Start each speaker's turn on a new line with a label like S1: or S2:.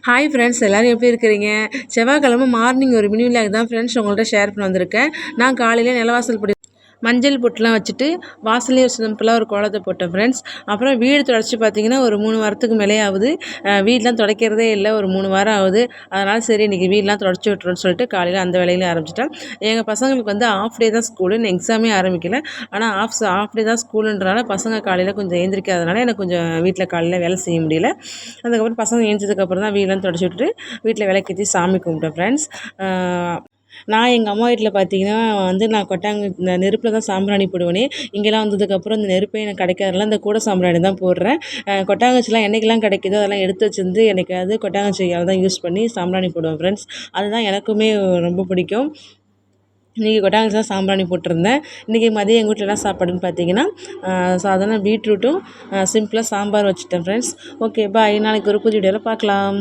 S1: Hi friends, எல்லோரும் எப்படி இருக்கிறீங்க? செவ்வாய்க்கிழமை மார்னிங் ஒரு மினி விலாக் தான் ஃப்ரெண்ட்ஸ் உங்கள்கிட்ட ஷேர் பண்ண வந்திருக்கேன். நான் காலையில் நிலவாசல் படி மஞ்சள் பொட்டுலாம் வச்சுட்டு வாசல்லே சிம்பிளாக ஒரு கோலத்தை போட்டேன் ஃப்ரெண்ட்ஸ். அப்புறம் வீடு துடைச்சி பார்த்தீங்கன்னா ஒரு 3 வாரத்துக்கு மேலே ஆகுது. வீடெலாம் துடைக்கிறதே இல்லை, ஒரு 3 வாரம் ஆகுது. அதனால் சரி இன்றைக்கி வீடெலாம் துடைச்சி விட்டுருன்னு சொல்லிட்டு காலையில் அந்த வேலையில ஆரம்பிச்சிட்டேன். எங்கள் பசங்களுக்கு வந்து ஆஃப் டே தான் ஸ்கூலு, இன்னும் எக்ஸாமே ஆரம்பிக்கல. ஆனால் ஆஃப் டே தான் ஸ்கூலுன்றனால பசங்க காலையில் கொஞ்சம் எழுந்திரிக்காதனால எனக்கு கொஞ்சம் வீட்டில் காலையில் வேலை செய்ய முடியல. அதுக்கப்புறம் பசங்க எழுந்ததுக்கப்புறம் தான் வீடெலாம் துடைச்சி விட்டுட்டு வீட்டில் விளக்கேற்றி சாமி கும்பிட்டேன் ஃப்ரெண்ட்ஸ். நான் எங்கள் அம்மா வீட்டில் பார்த்தீங்கன்னா வந்து நான் இந்த நெருப்பில் தான் சாம்பிராணி போடுவேனே. இங்கெல்லாம் வந்ததுக்கப்புறம் இந்த நெருப்பே எனக்கு கிடைக்காதனால இந்த கூட சாம்பிராணி தான் போடுறேன். கொட்டாங்குச்சிலாம் என்றைக்கெல்லாம் கிடைக்குதோ அதெல்லாம் எடுத்து வச்சிருந்து என்னைக்காவது கொட்டாங்குச்சியால் தான் யூஸ் பண்ணி சாம்பிராணி போடுவேன் ஃப்ரெண்ட்ஸ். அதுதான் எனக்குமே ரொம்ப பிடிக்கும். இன்றைக்கி கொட்டாங்குச்சி தான் சாம்பிராணி போட்டிருந்தேன். இன்றைக்கி மதியம் எங்கள் வீட்டில் என்ன சாப்பாடுன்னு பார்த்தீங்கன்னா சாதாரண பீட்ரூட்டும் சிம்பிளாக சாம்பார் வச்சுட்டேன் ஃப்ரெண்ட்ஸ். ஓகே பாய், நாளைக்கு ஒரு புது வீடியோவில் பார்க்கலாம்.